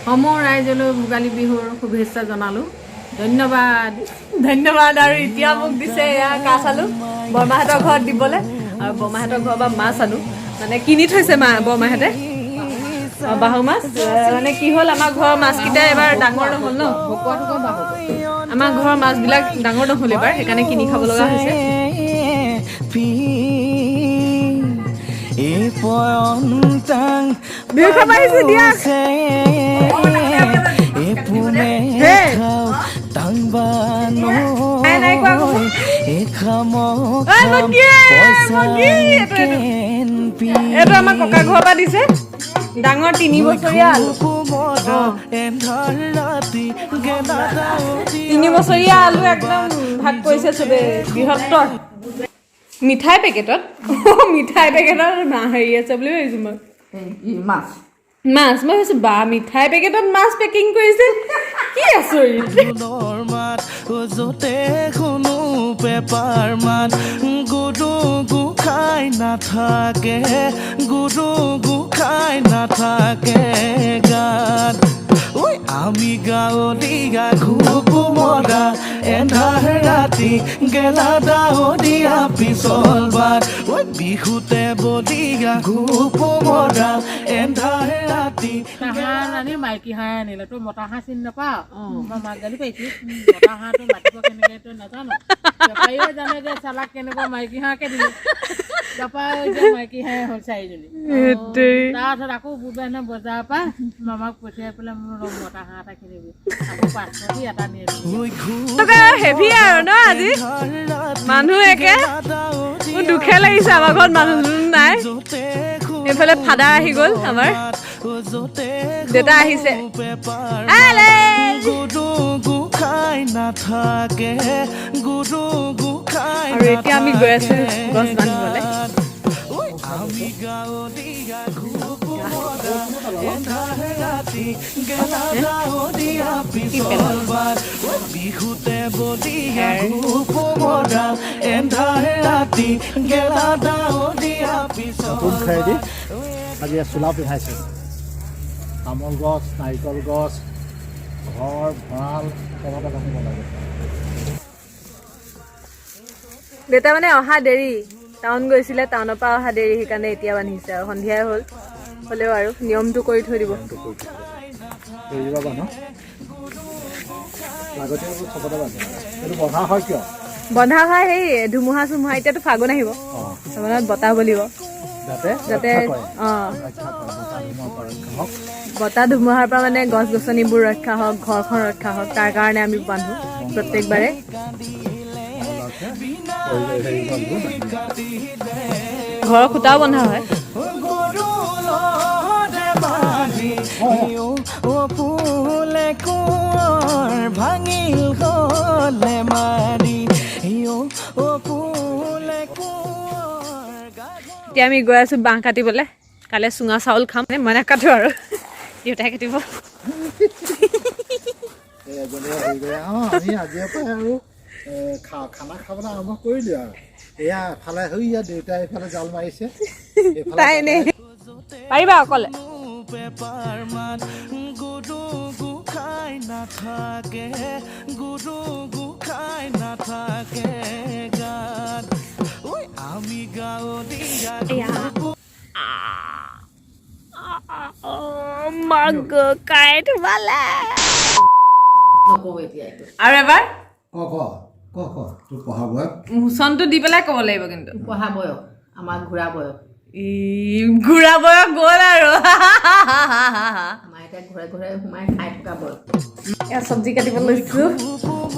সমূহ ৰাইজলৈ ভোগালী বিহুৰ শুভেচ্ছা জনালোঁ ধন্যবাদ ধন্যবাদ আৰু এতিয়া মোক দিছে এয়া কাছ আলু বৰমাহঁতৰ ঘৰত দিবলৈ আৰু বৰমাহঁতৰ ঘৰৰ পৰা মাছ আনো মানে কিনি থৈছে বৰমাহঁতে বাহু মাছ মানে কি হ'ল আমাৰ ঘৰৰ মাছকেইটা এবাৰ ডাঙৰ নহ'ল ন আমাৰ ঘৰৰ মাছবিলাক ডাঙৰ নহ'ল এবাৰ সেইকাৰণে কিনি খাব লগা হৈছে বিহু খাব আহিছোঁ দিয়া এইটো আমাৰ ককা ঘৰৰ পৰা দিছে ডাঙৰ 3 বছৰীয়া আলু 3 বছৰীয়া আলু একদম ভাগ কৰিছে চবে বৃহত্তৰ মিঠাই পেকেটত হেৰি আছে বুলি ভাবিছোঁ মই মাছ মই ভাবিছোঁ বা মিঠাই পেকেটত মাছ পেকিং কৰিছে কি আচৰিত য'তে কোনো পেপাৰ মান গুৰু গোখাই নাথাকে গান ঐ আমি গাঁৱলীয়া ঘূপ মৰা এন্ধাৰ ৰাতি গেলা ডাৱৰীয়া পিছল বাট ঐ বিহুতে বলীয়া ঘূপ মৰা এন্ধাৰ ৰাতি হাঁহ মাইকী হাঁহ আনিলে তোৰ মতা হাঁহ চিনি নাপাওঁ মই মাক গালি পাইছোঁ মতা হাঁহটো মাতিব কেনেকৈ তই নাজানো বেপাৰীয়ে জানে যে চালাক কেনেকুৱা মাইকী হাঁহকে দিলে বেপাৰ মাইকী হাঁহ হ'ল 4জনী তাৰপিছত আকৌ বুধবাৰ বজাৰৰ পৰা মামাক পঠিয়াই পেলাই মোৰ মতা হাঁহ এটা কিনিবি আকৌ 500 দি এটা নিয়ে হেভি আৰু ন আজি মানুহ একে মোৰ দুখে লাগিছে আমাৰ ঘৰত মানুহ নাই এইফালে ফাদাৰ আহি গ'ল আমাৰ দেউতা আহিছে আৰু এতিয়া আমি গৈ আছো গছ বান্ধিবলৈ বিহুতে বলিয়া আজি চোলা পিন্ধাইছে তামোল গছ নাৰিকল গছ ঘৰ ভঁৰাল চবতে বান্ধিব লাগে দেউতা মানে অহা দেৰি টাউন গৈছিলে টাউনৰ পৰা অহা দেৰি সেইকাৰণে এতিয়া বান্ধিছে আৰু সন্ধিয়াই হ'ল হ'লেও আৰু নিয়মটো কৰি থৈ দিব বন্ধা হয় সেই ধুমুহা চুমুহা এতিয়াতো ফাগুন আহিব বতাহ বলিব যাতে বতাহ ধুমুহাৰ পৰা মানে গছ গছনিবোৰ ৰক্ষা হওক ঘৰখন ৰক্ষা হওক তাৰ কাৰণে আমি বান্ধো প্ৰত্যেকবাৰে ঘৰৰ খুটাও বন্ধা হয় এতিয়া আমি গৈ আছো বাঁহ কাটিবলৈ কাইলৈ চুঙা চাউল খাম মই নাকাটো আৰু দেউতাই কাটিব খানা খাবলৈ আৰম্ভ কৰিলোঁ আৰু এয়া এফালে হৈ দেউতাই এইফালে জাল মাৰিছে পাৰিবা অকলে আৰু এবাৰ মুচনটো দি পেলাই ক'ব লাগিব কিন্তু পঢ়া বয়স আমাৰ ঘূৰা বয়স ঘূৰা বয়স গ'ল আৰু আমাৰ এতিয়া ঘূৰে ঘূৰে সোমাই খাই থকা বয়স এয়া চব্জি কাটিব লৈছোঁ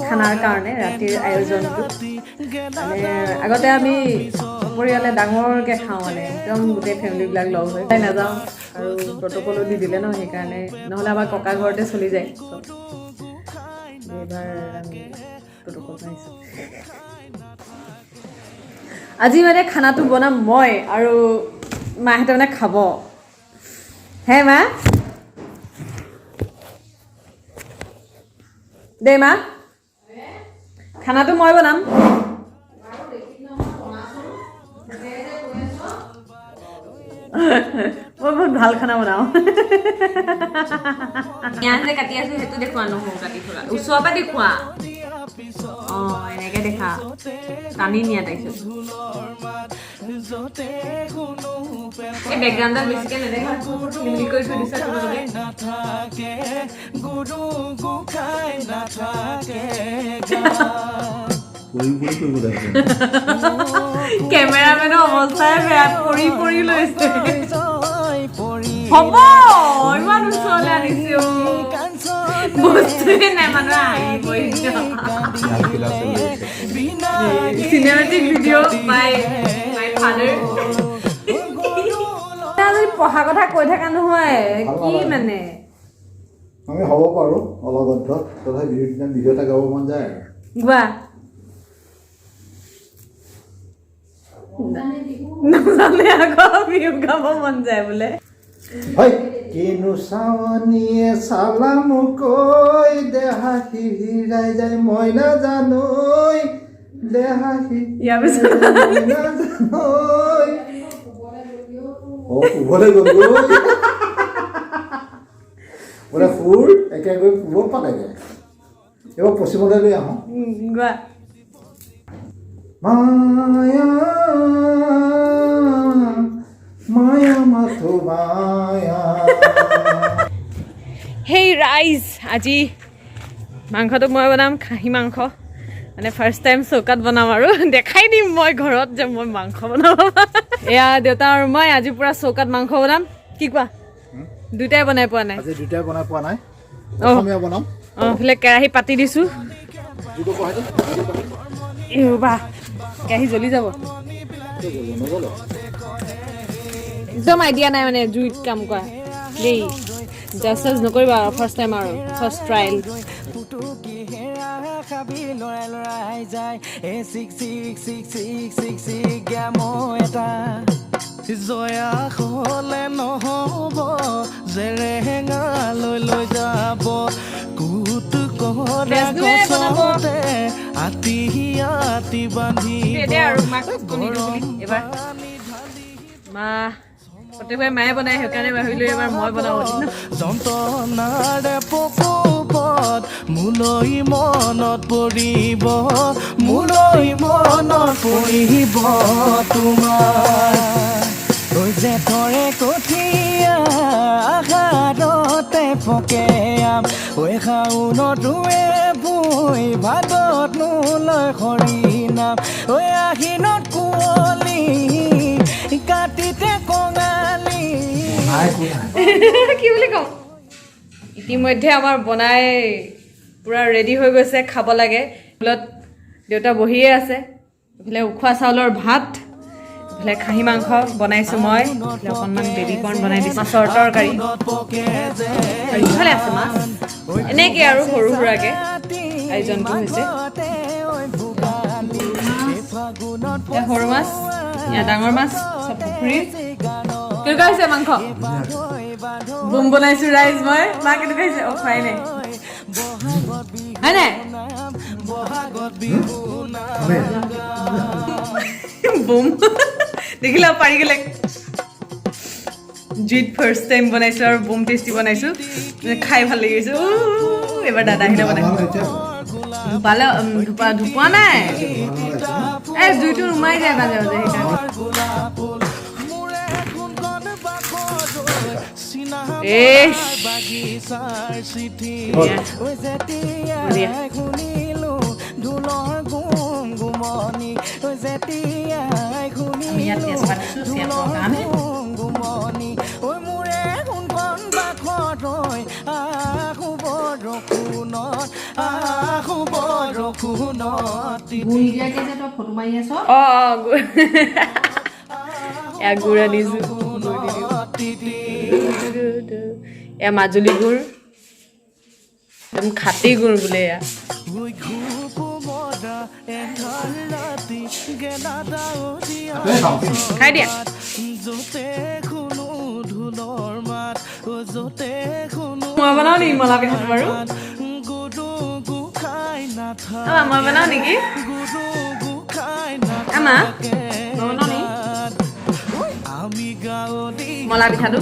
খানাৰ কাৰণে ৰাতিৰ আয়োজনটো মানে আগতে আমি পৰিয়ালে ডাঙৰকৈ খাওঁ মানে একদম গোটেই ফেমিলিবিলাক লগ হৈ তাই নাযাওঁ আৰু প্ৰট'কলো দি দিলে ন সেইকাৰণে নহ'লে আমাৰ ককা ঘৰতে চলি যায় চব এইবাৰ আমি প্ৰট'কল পাইছোঁ আজি মানে খানাটো বনাম মই আৰু মাহঁতে মানে খাব হে মা দে মা খানাটো মই বনাম মই বহুত ভাল খানা বনাওঁ ইয়াত যে কাটি আছো সেইটো দেখুৱা নহওঁ কাটি থকা ওচৰৰ পৰা দেখুৱা এনেকে দেখা টানি নিয়া তাৰপিছত এই বেকগ্ৰাউণ্ডত বেছিকে নেদেখা লিমিট কৰি থৈ দিছা তোমালোকে কেমেৰামেনৰ অৱস্থাই বেয়া পৰি লৈছে হ'ব ইমান ওচৰলৈ আনিছো বস্তুৱে নাই মানুহে আহি পৰিছে চিনেমেটিক ভিডিঅ' মাই ফাদাৰ পঢ়া কথা কৈ থকা নহয় কি মানে আমি হ'ব পাৰোঁ অলগদ্ধ তথাপি বিহুৰ দিনা বিহু এটা গাব মন যায় গোৱা নাজানে আকৌ বিহু গাব মন যায় বোলে হয় কিনো চাৱনীয়ে চালাম কৈ দেহা হিৰাই যায় মই নাজানৈ দেহা ইয়াৰ পিছত নাজানৈ শুবলৈ গ'ল বোলে সুৰ একে গৈ পূবত পালেগৈ এইবাৰ পশ্চিমলৈ লৈ আহোঁ গোৱা মায়া মায়া মাথো মায়া হেই ৰাইজ আজি মাংসটো মই বনাম খাহী মাংস মানে ফাৰ্ষ্ট টাইম চৌকাত বনাম আৰু দেখাই দিম মই ঘৰত যে মই মাংস বনাব এয়া দেউতা আৰু মই আজি পুৰা চৌকাত মাংস বনাম কি কোৱা দুটাই বনাই পোৱা নাই অসমীয়া বনাম এইফালে কেৰাহী পাতি দিছোঁ বাহ কেৰাহী জ্বলি যাব একদম আইডিয়া নাই মানে জুইত কাম কৰা দেই জাজ নকৰিবা আৰু ফাৰ্ষ্ট টাইম আৰু ফাৰ্ষ্ট ট্ৰায়েল লৰাই যায় জয়া হলে নহব জেৰেঙা লৈ যাব কুট কতে আতি আতি বান্ধি মা প্ৰত্যেকবাৰে মায়ে বনাই সেইকাৰণে ভাবিলো এবাৰ মই বনাওঁ যন্ত্ৰণাৰে পকুপত মোলৈ মনত পৰিব তোমাৰ জেঠৰে কঠীয়া আহাৰতে পকে আম শাওনত ৰুৱে ভুই ভাদত নোলয় হৰি নাম আহিনত কুঁৱলী কাটিতে কঙালী কি বুলি কওঁ ইতিমধ্যে আমাৰ বনাই পুৰা ৰেডি হৈ গৈছে খাব লাগে ফুলত দেউতা বহিয়ে আছে এইফালে উখোৱা চাউলৰ ভাত এইফালে খাহী মাংস বনাইছোঁ মই এইফালে অকণমান বেবী কৰ্ণ বনাই দিছোঁ মাছৰ তৰকাৰী আৰু ইফালে আছে মাছ এনেকৈ আৰু সৰু সুৰাকৈ আয়োজনটো হৈছে সৰু মাছ ইয়াত ডাঙৰ মাছ চব পুখুৰী কেনেকুৱা হৈছে মাংস বুম বনাইছোঁ ৰাইজ মই মা কেনেকুৱা হৈছে খোৱাই নাই হয় নাই বুম দেখিলা পাৰি গ'লে জুইত ফাৰ্ষ্ট টাইম বনাইছোঁ আৰু বুম টেষ্টি বনাইছোঁ খাই ভাল লাগি গৈছে এবাৰ দাদা আহিলে বনাইছোঁ ধুপোৱা নাই এই জুইটো নুমাই যায় মাজে মাজে গুড় আনিছোঁ এয়া মাজুলী গুড় একদম খাটি গুড় বোলে এয়া খাই দিয়া মই বনাওঁ নেকি মলা পিঠাটো বাৰু মই বনাওঁ নেকি আমা মই বনাওঁ নেকি মলা পিঠাটো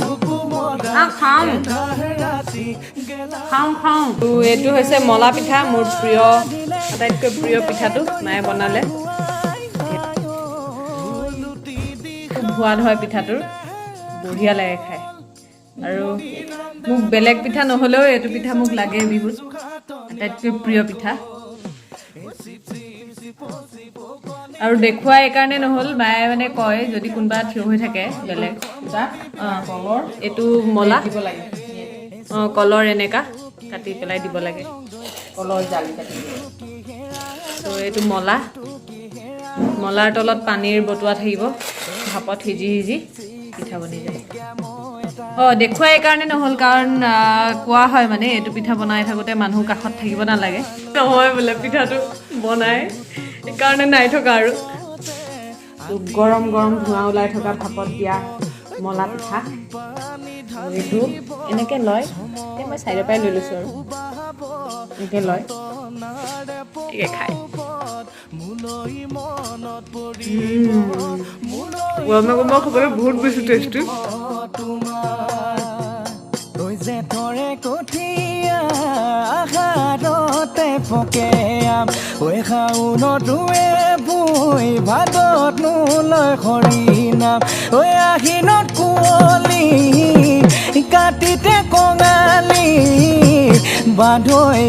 খাওঁ এইটো হৈছে মলা পিঠা মোৰ প্ৰিয় আটাইতকৈ প্ৰিয় পিঠাটো মায়ে বনালে খুব সোৱাদ হয় পিঠাটোৰ বঢ়িয়া লাগে খাই আৰু মোক বেলেগ পিঠা নহ'লেও এইটো পিঠা মোক লাগে বিহুত আটাইতকৈ প্ৰিয় পিঠা আৰু দেখুৱাই এইকাৰণে নহ'ল মায়ে মানে কয় যদি কোনোবা থিয় হৈ থাকে বেলেগ কলৰ এইটো মলা দিব লাগে কলৰ এনেকা কাটি পেলাই দিব লাগে কলৰ জালি কাটি তো এইটো মলাৰ তলত পানীৰ বটোৱা থাকিব ভাপত সিজি পিঠা বনি যায় দেখুৱাই এইকাৰণে নহ'ল কাৰণ কোৱা হয় মানে এইটো পিঠা বনাই থাকোঁতে মানুহ কাষত থাকিব নালাগে নহয় বোলে পিঠাটো বনাই সেইকাৰণে নাই থকা আৰু গৰম ধোঁৱা ওলাই থকা ভাপত দিয়া মলা পিঠা এইটো এনেকৈ লয় এতিয়া মই চাইডৰ পৰাই লৈ লৈছোঁ আৰু এনেকৈ লয় একে খায় গৰমে খাবলৈ বহুত বেছি টেষ্টি জেঠৰে কঠীয়া আহাৰতে পকে আম ঐ শাওণতোৱে বৈ ভাদত নোলয় হৰিনাম ঐ আহিনত কুঁৱলী কাটিতে কঙালী বান্ধৈ